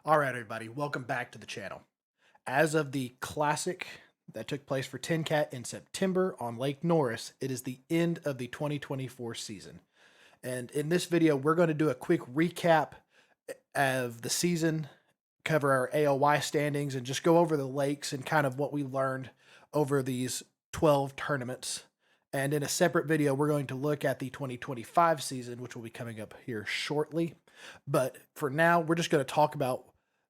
All right, everybody, welcome back to the channel. As of the classic that took place for TNKATT in September on Lake Norris, it is the end of the 2024 season. And in this video, we're going to do a quick recap of the season, cover our AOY standings, and just go over the lakes and kind of what we learned over these 12 tournaments. And in a separate video, we're going to look at the 2025 season, which will be coming up here shortly. But for now, we're just going to talk about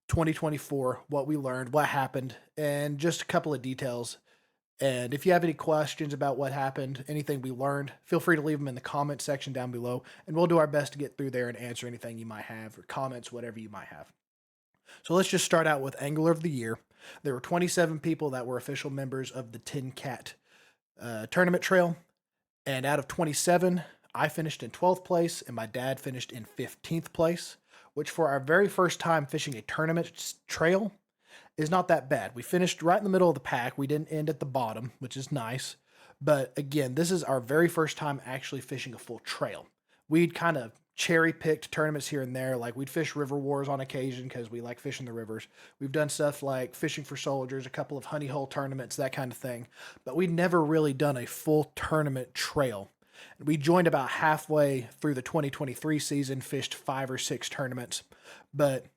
2024, what we learned, what happened, and just a couple of details. And if you have any questions about what happened, anything we learned, feel free to leave them in the comment section down below, and we'll do our best to get through there and answer anything you might have, or comments, whatever you might have. So let's just start out with Angler of the Year. There were 27 people that were official members of the TNKATT tournament trail, and out of 27, I finished in 12th place, and my dad finished in 15th place, which for our very first time fishing a tournament trail is not that bad. We finished right in the middle of the pack. We didn't end at the bottom, which is nice. But again, this is our very first time actually fishing a full trail. We'd kind of cherry picked tournaments here and there. Like we'd fish River Wars on occasion because we like fishing the rivers. We've done stuff like fishing for soldiers, a couple of honey hole tournaments, that kind of thing. But we'd never really done a full tournament trail. We joined about halfway through the 2023 season, fished 5 or 6 tournaments, but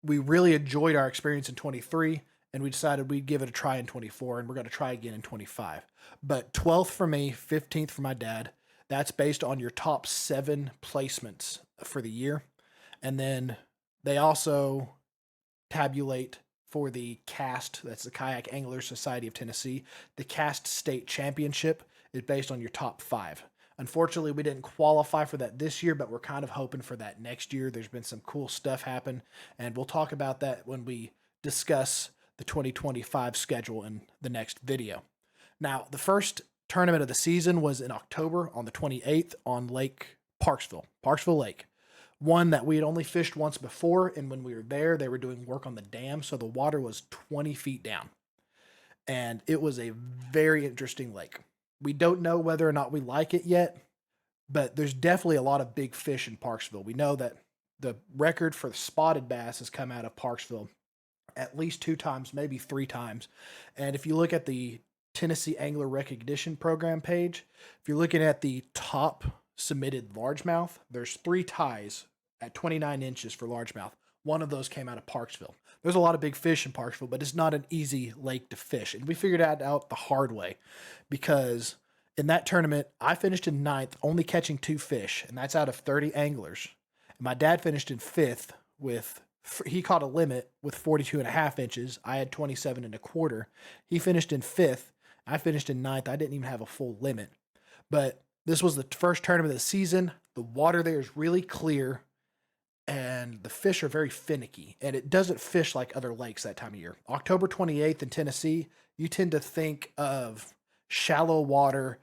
we really enjoyed our experience in 23, and we decided we'd give it a try in 24, and we're going to try again in 25. But 12th for me, 15th for my dad. That's based on your top 7 placements for the year. And then they also tabulate for the CAST, that's the Kayak Anglers Society of Tennessee. The CAST State Championship is based on your top 5. Unfortunately, we didn't qualify for that this year, but we're kind of hoping for that next year. There's been some cool stuff happen, and we'll talk about that when we discuss the 2025 schedule in the next video. Now, the first tournament of the season was in October on the 28th on Lake Parksville Lake. One that we had only fished once before, and when we were there, they were doing work on the dam, so the water was 20 feet down. And it was a very interesting lake. We don't know whether or not we like it yet, but there's definitely a lot of big fish in Parksville. We know that the record for spotted bass has come out of Parksville at least 2 times, maybe 3 times. And if you look at the Tennessee Angler Recognition Program page, if you're looking at the top submitted largemouth, there's 3 ties at 29 inches for largemouth. One of those came out of Parksville. There's a lot of big fish in Parksville, but it's not an easy lake to fish. And we figured that out the hard way because in that tournament, I finished in 9th, only catching 2 fish, and that's out of 30 anglers. And my dad finished in 5th with, he caught a limit with 42.5 inches. I had 27.25. He finished in 5th. I finished in 9th. I didn't even have a full limit. But this was the first tournament of the season. The water there is really clear, and the fish are very finicky, and it doesn't fish like other lakes that time of year. October 28th in Tennessee, you tend to think of shallow water,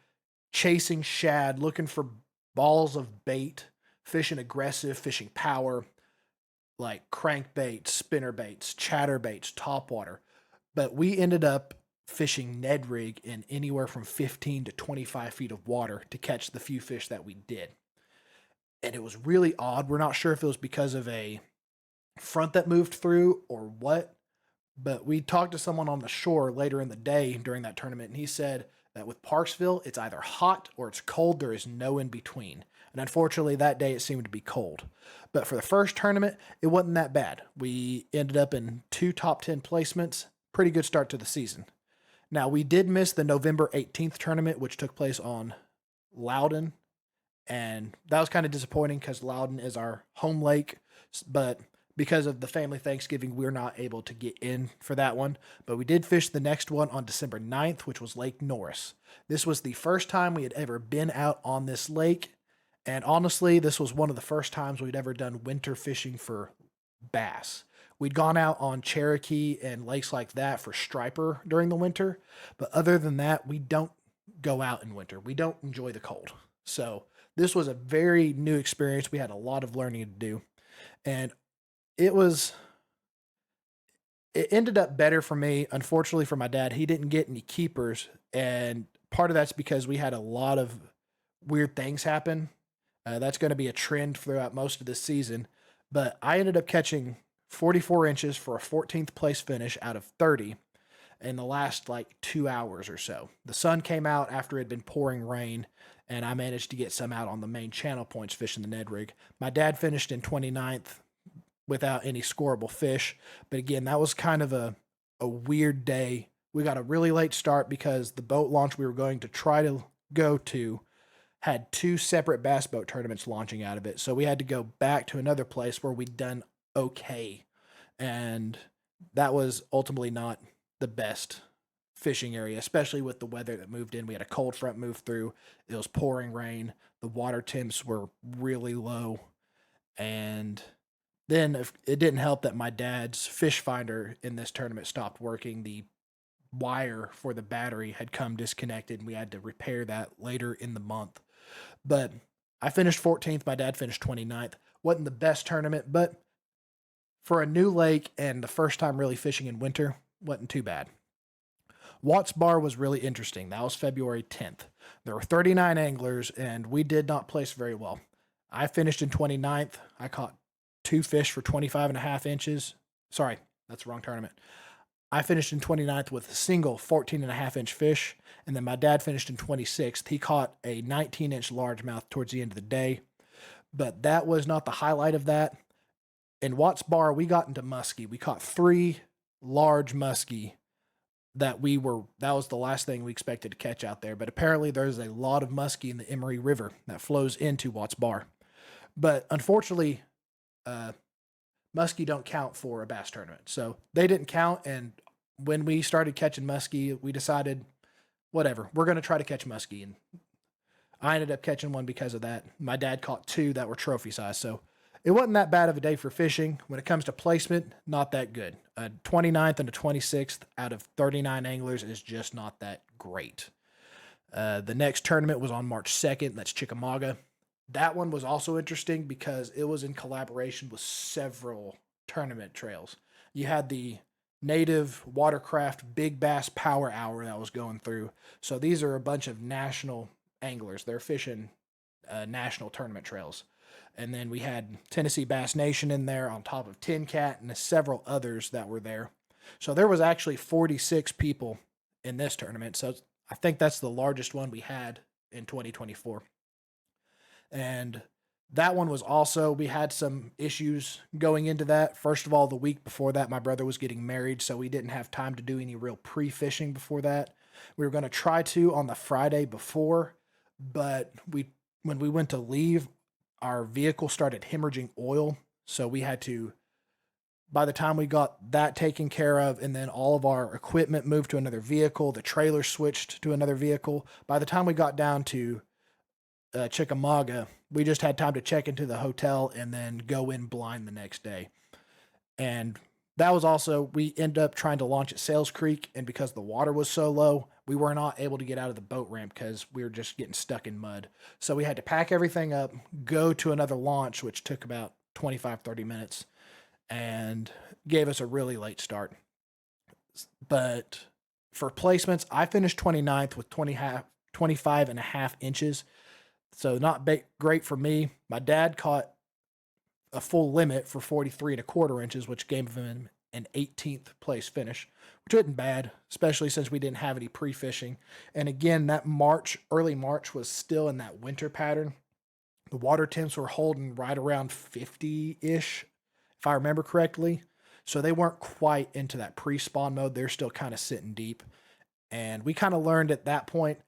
chasing shad, looking for balls of bait, fishing aggressive, fishing power, like crankbaits, spinnerbaits, chatterbaits, topwater. But we ended up fishing Ned rig in anywhere from 15 to 25 feet of water to catch the few fish that we did. And it was really odd. We're not sure if it was because of a front that moved through or what, but we talked to someone on the shore later in the day during that tournament, and he said that with Parksville, it's either hot or it's cold. There is no in between. And unfortunately, that day it seemed to be cold. But for the first tournament, it wasn't that bad. We ended up in 2 top 10 placements. Pretty good start to the season. Now, we did miss the November 18th tournament, which took place on Loudon. And that was kind of disappointing because Loudon is our home lake, but because of the family Thanksgiving, we're not able to get in for that one. But we did fish the next one on December 9th, which was Lake Norris. This was the first time we had ever been out on this lake. And honestly, this was one of the first times we'd ever done winter fishing for bass. We'd gone out on Cherokee and lakes like that for striper during the winter. But other than that, we don't go out in winter. We don't enjoy the cold. So this was a very new experience. We had a lot of learning to do, and it ended up better for me. Unfortunately for my dad, he didn't get any keepers, and part of that's because we had a lot of weird things happen. That's going to be a trend throughout most of this season, but I ended up catching 44 inches for a 14th place finish out of 30 in the last like 2 hours or so. The sun came out after it had been pouring rain, and I managed to get some out on the main channel points fishing the Ned rig. My dad finished in 29th without any scoreable fish, but again, that was kind of a weird day. We got a really late start because the boat launch we were going to try to go to had two separate bass boat tournaments launching out of it. So we had to go back to another place where we'd done okay. And that was ultimately not the best fishing area, especially with the weather that moved in. We had a cold front move through. It was pouring rain. The water temps were really low. And then it didn't help that my dad's fish finder in this tournament stopped working. The wire for the battery had come disconnected, and we had to repair that later in the month. But I finished 14th. My dad finished 29th. Wasn't the best tournament, but for a new lake and the first time really fishing in winter, wasn't too bad. Watts Bar was really interesting. That was February 10th. There were 39 anglers, and we did not place very well. I finished in 29th. I caught two fish for 25 and a half inches. Sorry, that's the wrong tournament. I finished in 29th with a single 14 and a half inch fish, and then my dad finished in 26th. He caught a 19-inch largemouth towards the end of the day, but that was not the highlight of that. In Watts Bar, we got into muskie. We caught 3 large muskie that was the last thing we expected to catch out there. But apparently there's a lot of muskie in the Emery River that flows into Watts Bar. But unfortunately, muskie don't count for a bass tournament. So they didn't count. And when we started catching muskie, we decided, whatever, we're going to try to catch muskie. And I ended up catching one because of that. My dad caught 2 that were trophy size. So it wasn't that bad of a day for fishing. When it comes to placement, not that good. 29th and a 26th out of 39 anglers is just not that great. The next tournament was on March 2nd. That's Chickamauga. That one was also interesting because it was in collaboration with several tournament trails. You had the native watercraft big bass power hour that was going through. So these are a bunch of national anglers. They're fishing national tournament trails. And then we had Tennessee Bass Nation in there on top of TNKATT and several others that were there. So there was actually 46 people in this tournament. So I think that's the largest one we had in 2024. And that one was also, we had some issues going into that. First of all, the week before that, my brother was getting married, so we didn't have time to do any real pre-fishing before that. We were going to try to on the Friday before, but when we went to leave, our vehicle started hemorrhaging oil. So we had to, by the time we got that taken care of, and then all of our equipment moved to another vehicle, the trailer switched to another vehicle. By the time we got down to Chickamauga, we just had time to check into the hotel and then go in blind the next day. And that was also, we ended up trying to launch at Sales Creek, and because the water was so low, we were not able to get out of the boat ramp because we were just getting stuck in mud. So we had to pack everything up, go to another launch, which took about 25-30 minutes, and gave us a really late start. But for placements, I finished 29th with 25 and a half inches. So not great for me. My dad caught a full limit for 43 and a quarter inches, which gave him an 18th place finish, which wasn't bad, especially since we didn't have any pre-fishing. And again, that early March was still in that winter pattern. The water temps were holding right around 50-ish, if I remember correctly. So they weren't quite into that pre-spawn mode. They're still kind of sitting deep. And we kind of learned at that point,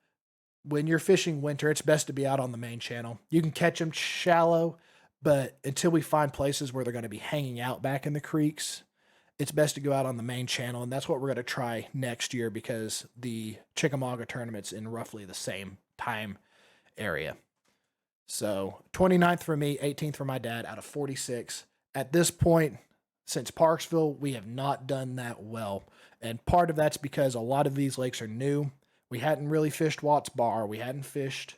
when you're fishing winter, it's best to be out on the main channel. You can catch them shallow, but until we find places where they're going to be hanging out back in the creeks, it's best to go out on the main channel. And that's what we're going to try next year because the Chickamauga tournament's in roughly the same time area. So 29th for me, 18th for my dad out of 46. At this point, since Parksville, we have not done that well. And part of that's because a lot of these lakes are new. We hadn't really fished Watts Bar. We hadn't fished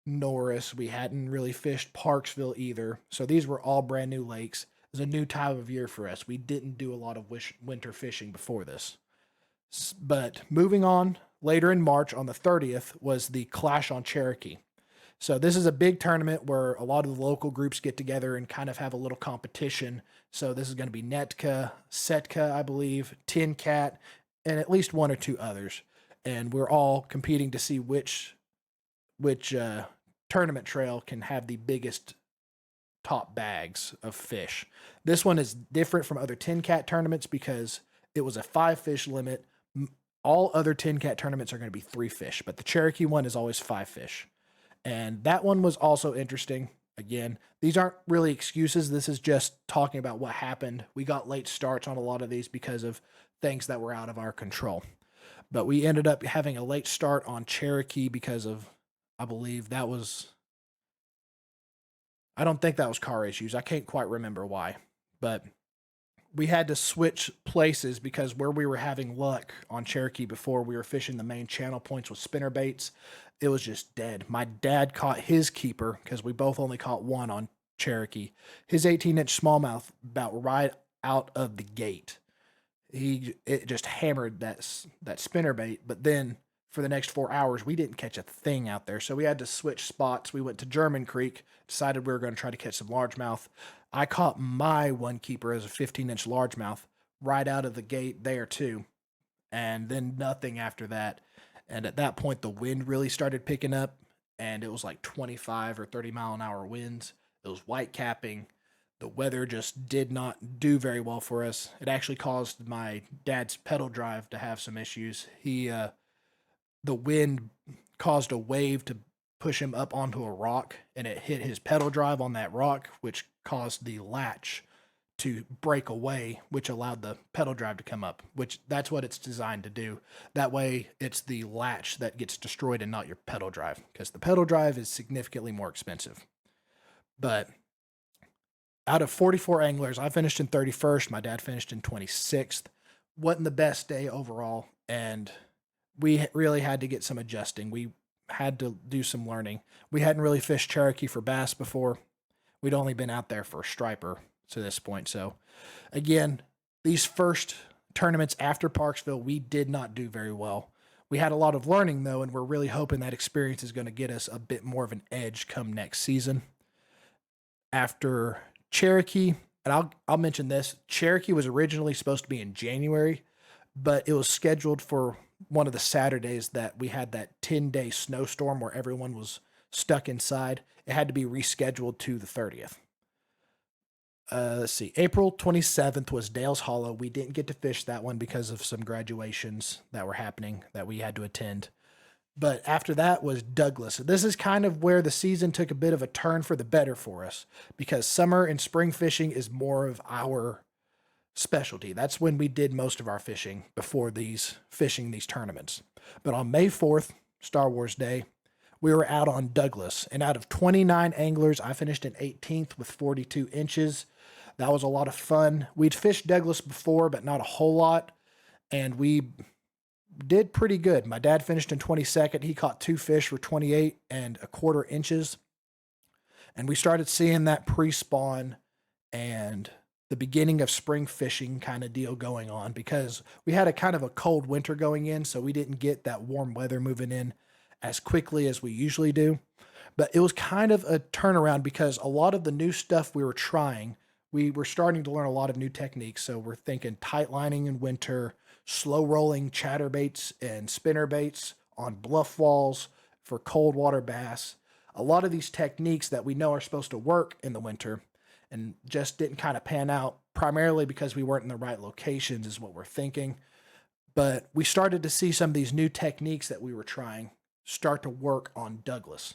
Norris. We hadn't really fished Parksville either. So these were all brand new lakes. It was a new time of year for us. We didn't do a lot of winter fishing before this. But moving on, later in March on the 30th was the Clash on Cherokee. So this is a big tournament where a lot of the local groups get together and kind of have a little competition. So this is going to be Netka, Setka, I believe, TNKATT, and at least one or two others. And we're all competing to see which tournament trail can have the biggest top bags of fish. This one is different from other TNKATT tournaments because it was a 5 fish limit. All other TNKATT tournaments are going to be 3 fish, but the Cherokee one is always 5 fish. And that one was also interesting. Again, these aren't really excuses. This is just talking about what happened. We got late starts on a lot of these because of things that were out of our control. But we ended up having a late start on Cherokee because of, I believe that was, I don't think that was car issues. I can't quite remember why. But we had to switch places because where we were having luck on Cherokee before, we were fishing the main channel points with spinner baits. It was just dead. My dad caught his keeper because we both only caught one on Cherokee. His 18-inch smallmouth about right out of the gate. It just hammered that spinner bait, but then for the next 4 hours we didn't catch a thing out there. So we had to switch spots. We went to German Creek, decided we were going to try to catch some largemouth. I caught my one keeper as a 15-inch largemouth right out of the gate there too. And then nothing after that. And at that point the wind really started picking up, and it was like 25 or 30-mile-an-hour winds. It was white capping. The weather just did not do very well for us. It actually caused my dad's pedal drive to have some issues. The wind caused a wave to push him up onto a rock, and it hit his pedal drive on that rock, which caused the latch to break away, which allowed the pedal drive to come up, which that's what it's designed to do. That way it's the latch that gets destroyed and not your pedal drive, because the pedal drive is significantly more expensive. But out of 44 anglers, I finished in 31st. My dad finished in 26th. Wasn't the best day overall, and we really had to get some adjusting. We had to do some learning. We hadn't really fished Cherokee for bass before. We'd only been out there for striper to this point. So again, these first tournaments after Parksville, we did not do very well. We had a lot of learning though, and we're really hoping that experience is going to get us a bit more of an edge come next season. After Cherokee, and I'll mention this, Cherokee was originally supposed to be in January, but it was scheduled for one of the Saturdays that we had that 10-day snowstorm where everyone was stuck inside. It had to be rescheduled to the 30th. Let's see. April 27th was Dale's Hollow. We didn't get to fish that one because of some graduations that were happening that we had to attend. But after that was Douglas. This is kind of where the season took a bit of a turn for the better for us, because summer and spring fishing is more of our specialty. That's when we did most of our fishing before fishing these tournaments. But on May 4th, Star Wars Day, we were out on Douglas. And out of 29 anglers, I finished in 18th with 42 inches. That was a lot of fun. We'd fished Douglas before, but not a whole lot. And we did pretty good. My dad finished in 22nd. He caught 2 fish for 28 1/4 inches. And we started seeing that pre-spawn and the beginning of spring fishing kind of deal going on, because we had a kind of a cold winter going in, so we didn't get that warm weather moving in as quickly as we usually do. But it was kind of a turnaround because a lot of the new stuff we were trying, we were starting to learn a lot of new techniques. So we're thinking tight lining in winter, slow rolling chatterbaits and spinner baits on bluff walls for cold water bass. A lot of these techniques that we know are supposed to work in the winter and just didn't kind of pan out, primarily because we weren't in the right locations is what we're thinking. But we started to see some of these new techniques that we were trying start to work on Douglas.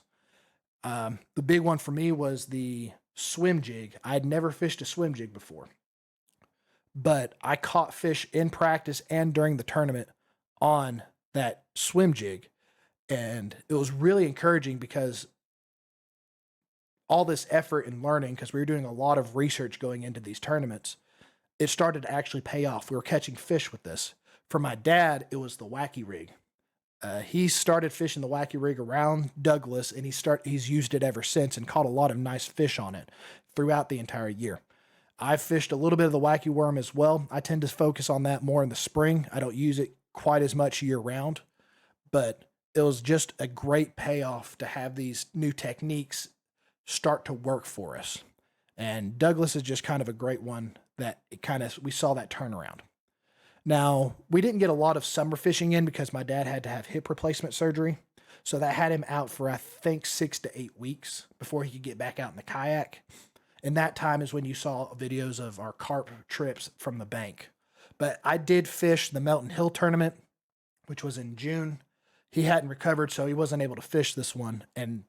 The big one for me was the swim jig. I'd never fished a swim jig before, but I caught fish in practice and during the tournament on that swim jig. And it was really encouraging because all this effort and learning, because we were doing a lot of research going into these tournaments, it started to actually pay off. We were catching fish with this. For my dad, it was the wacky rig. He started fishing the wacky rig around Douglas, and he's used it ever since and caught a lot of nice fish on it throughout the entire year. I've fished a little bit of the wacky worm as well. I tend to focus on that more in the spring. I don't use it quite as much year round, but it was just a great payoff to have these new techniques start to work for us. And Douglas is just kind of a great one that we saw that turnaround. Now, we didn't get a lot of summer fishing in because my dad had to have hip replacement surgery. So that had him out for, I think, 6 to 8 weeks before he could get back out in the kayak. And that time is when you saw videos of our carp trips from the bank. But I did fish the Melton Hill tournament, which was in June. He hadn't recovered, so he wasn't able to fish this one. And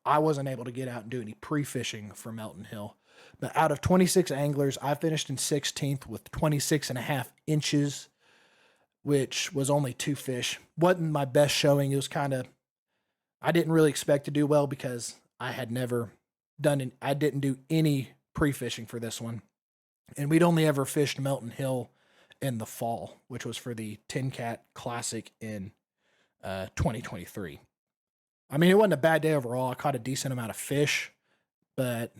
I wasn't able to get out and do any pre-fishing for Melton Hill. But out of 26 anglers, I finished in 16th with 26.5 inches, which was only 2 fish. Wasn't my best showing. It was I didn't really expect to do well because I didn't do any pre-fishing for this one. And we'd only ever fished Melton Hill in the fall, which was for the TNKATT Classic in 2023. I mean, it wasn't a bad day overall. I caught a decent amount of fish, but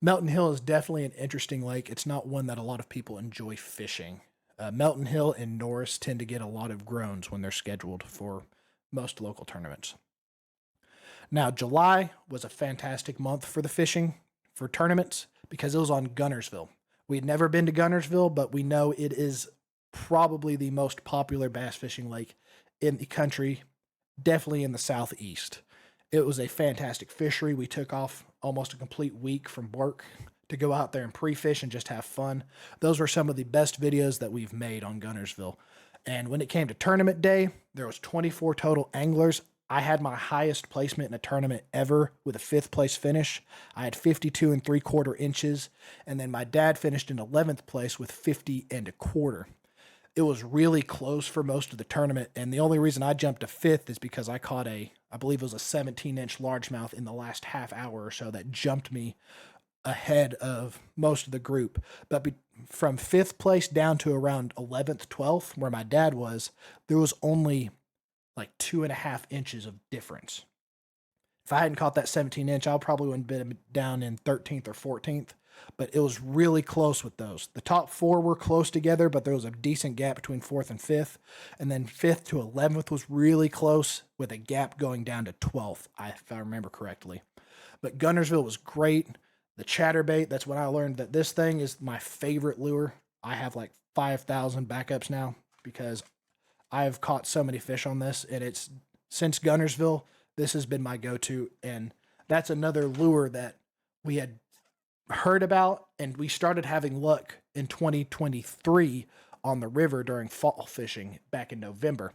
Melton Hill is definitely an interesting lake. It's not one that a lot of people enjoy fishing. Melton Hill and Norris tend to get a lot of groans when they're scheduled for most local tournaments. Now, July was a fantastic month for the fishing for tournaments because it was on Gunnersville. We'd never been to Gunnersville, but we know it is probably the most popular bass fishing lake in the country, definitely in the southeast. It was a fantastic fishery. We took off almost a complete week from work to go out there and pre-fish and just have fun. Those were some of the best videos that we've made on Gunnersville. And when it came to tournament day, there was 24 total anglers. I had my highest placement in a tournament ever with a 5th place finish. I had 52 3/4 inches. And then my dad finished in 11th place with 50 1/4. It was really close for most of the tournament. And the only reason I jumped to 5th is because I caught I believe it was a 17-inch largemouth in the last half hour or so that jumped me ahead of most of the group. But from 5th place down to around 11th, 12th, where my dad was, there was only like 2.5 inches of difference. If I hadn't caught that 17-inch, I probably wouldn't have been down in 13th or 14th. But it was really close with those. The top 4 were close together, but there was a decent gap between 4th and 5th. And then 5th to 11th was really close with a gap going down to 12th, if I remember correctly. But Gunnersville was great. The chatterbait, that's when I learned that this thing is my favorite lure. I have like 5,000 backups now because I've caught so many fish on this, and it's since Gunnersville, this has been my go-to. And that's another lure that we had heard about, and we started having luck in 2023 on the river during fall fishing back in November.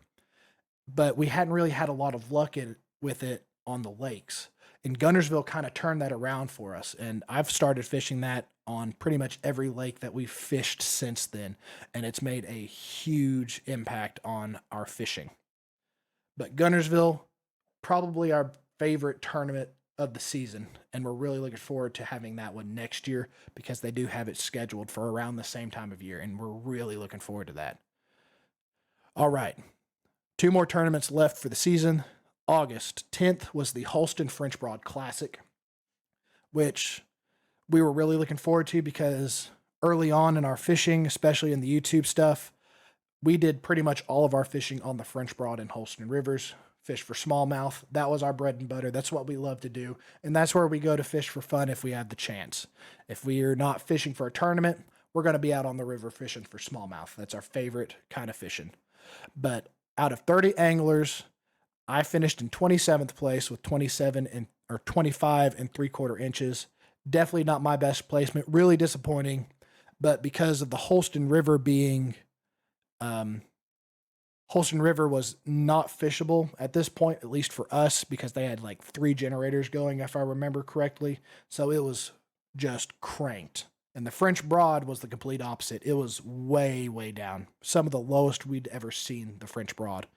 But we hadn't really had a lot of luck with it on the lakes. And Gunnersville kind of turned that around for us. And I've started fishing that on pretty much every lake that we've fished since then. And it's made a huge impact on our fishing. But Gunnersville, probably our favorite tournament of the season. And we're really looking forward to having that one next year because they do have it scheduled for around the same time of year. And we're really looking forward to that. All right. 2 more tournaments left for the season. August 10th was the Holston French Broad Classic, which we were really looking forward to because early on in our fishing, especially in the YouTube stuff, we did pretty much all of our fishing on the French Broad and Holston rivers, fish for smallmouth. That was our bread and butter. That's what we love to do. And that's where we go to fish for fun if we have the chance. If we are not fishing for a tournament, we're going to be out on the river fishing for smallmouth. That's our favorite kind of fishing. But out of 30 anglers, I finished in 27th place with 25 3/4 inches. Definitely not my best placement. Really disappointing. But because of the Holston River being, Holston River was not fishable at this point, at least for us, because they had like 3 generators going, if I remember correctly. So it was just cranked. And the French Broad was the complete opposite. It was way, way down. Some of the lowest we'd ever seen the French Broad.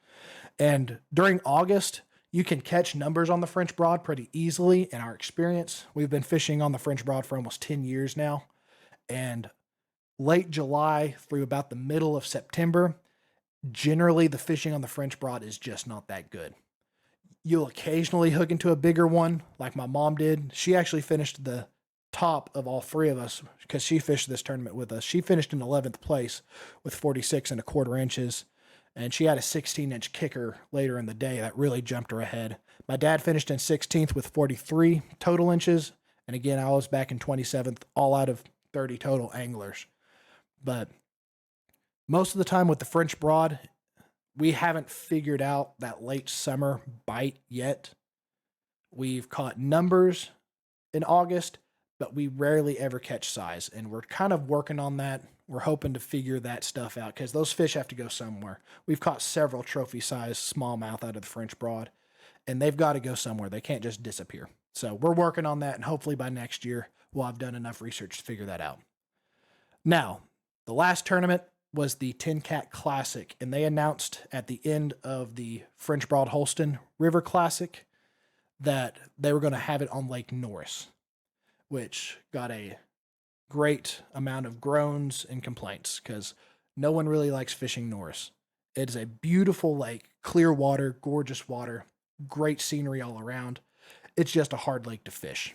And during August, you can catch numbers on the French Broad pretty easily in our experience. We've been fishing on the French Broad for almost 10 years now. And late July through about the middle of September, generally the fishing on the French Broad is just not that good. You'll occasionally hook into a bigger one like my mom did. She actually finished the top of all 3 of us because she fished this tournament with us. She finished in 11th place with 46 1/4 inches. and she had a 16-inch kicker later in the day that really jumped her ahead. My dad finished in 16th with 43 total inches, and again, I was back in 27th, all out of 30 total anglers. But most of the time with the French Broad, we haven't figured out that late summer bite yet. We've caught numbers in August, but we rarely ever catch size, and we're kind of working on that. We're hoping to figure that stuff out because those fish have to go somewhere. We've caught several trophy-sized smallmouth out of the French Broad, and they've got to go somewhere. They can't just disappear. So we're working on that, and hopefully by next year, we'll have done enough research to figure that out. Now, the last tournament was the TNKATT Classic, and they announced at the end of the French Broad Holston River Classic that they were going to have it on Lake Norris, which got a great amount of groans and complaints because no one really likes fishing Norris. It is a beautiful lake, clear water, gorgeous water, great scenery all around. It's just a hard lake to fish.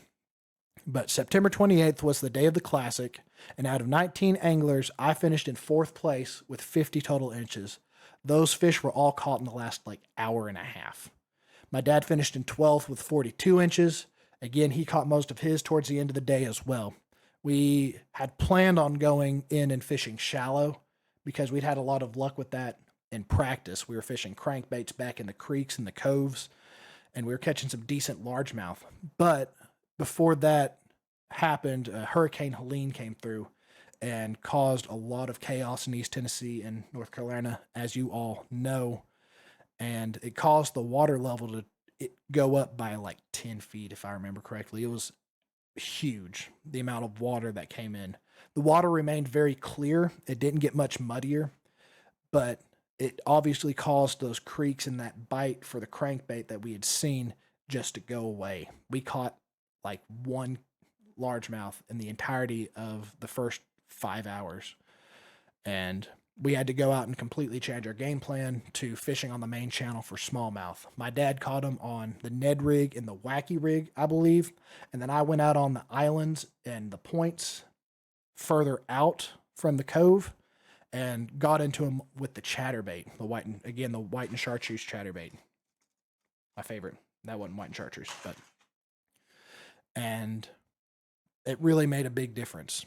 But September 28th was the day of the Classic, and out of 19 anglers, I finished in 4th place with 50 total inches. Those fish were all caught in the last hour and a half. My dad finished in 12th with 42 inches. Again, he caught most of his towards the end of the day as well. We had planned on going in and fishing shallow because we'd had a lot of luck with that in practice. We were fishing crankbaits back in the creeks and the coves, and we were catching some decent largemouth. But before that happened, Hurricane Helene came through and caused a lot of chaos in East Tennessee and North Carolina, as you all know. And it caused the water level to go up by 10 feet, if I remember correctly. It was huge, the amount of water that came in. The water remained very clear. It didn't get much muddier, but it obviously caused those creeks and that bite for the crankbait that we had seen just to go away. We caught one largemouth in the entirety of the first 5 hours. And we had to go out and completely change our game plan to fishing on the main channel for smallmouth. My dad caught them on the Ned rig and the Wacky rig, I believe. And then I went out on the islands and the points further out from the cove and got into them with the chatterbait, the white and chartreuse chatterbait. My favorite. That wasn't white and chartreuse, and it really made a big difference.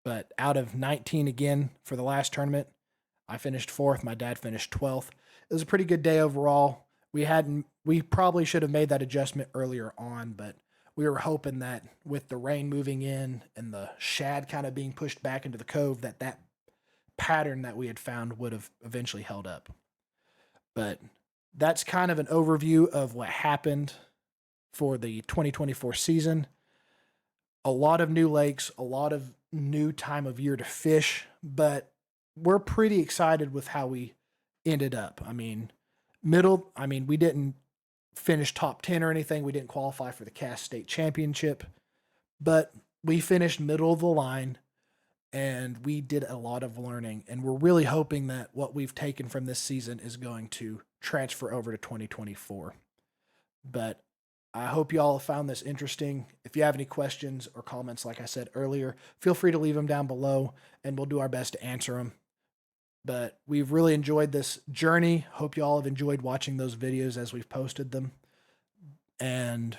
But out of 19 again for the last tournament, I finished 4th. My dad finished 12th. It was a pretty good day overall. We probably should have made that adjustment earlier on, but we were hoping that with the rain moving in and the shad kind of being pushed back into the cove, that pattern that we had found would have eventually held up. But that's kind of an overview of what happened for the 2024 season. A lot of new lakes, a lot of new time of year to fish, but we're pretty excited with how we ended up. We didn't finish top 10 or anything. We didn't qualify for the Cass State Championship, but we finished middle of the line and we did a lot of learning. And we're really hoping that what we've taken from this season is going to transfer over to 2024. But I hope you all have found this interesting. If you have any questions or comments, like I said earlier, feel free to leave them down below and we'll do our best to answer them. But we've really enjoyed this journey. Hope you all have enjoyed watching those videos as we've posted them. And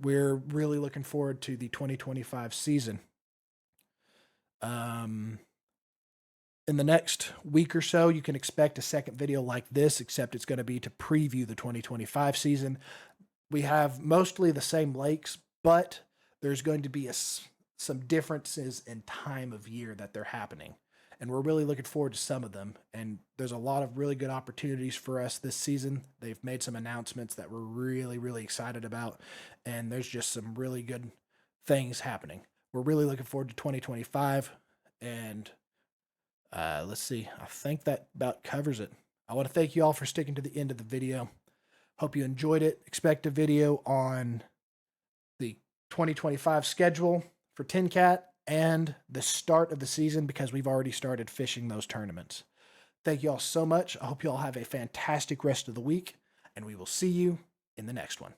we're really looking forward to the 2025 season. In the next week or so, you can expect a second video like this, except it's going to be to preview the 2025 season. We have mostly the same lakes, but there's going to be some differences in time of year that they're happening. And we're really looking forward to some of them. And there's a lot of really good opportunities for us this season. They've made some announcements that we're really, really excited about. And there's just some really good things happening. We're really looking forward to 2025. And let's see. I think that about covers it. I want to thank you all for sticking to the end of the video. Hope you enjoyed it. Expect a video on the 2025 schedule for TNKATT and the start of the season because we've already started fishing those tournaments. Thank you all so much. I hope you all have a fantastic rest of the week, and we will see you in the next one.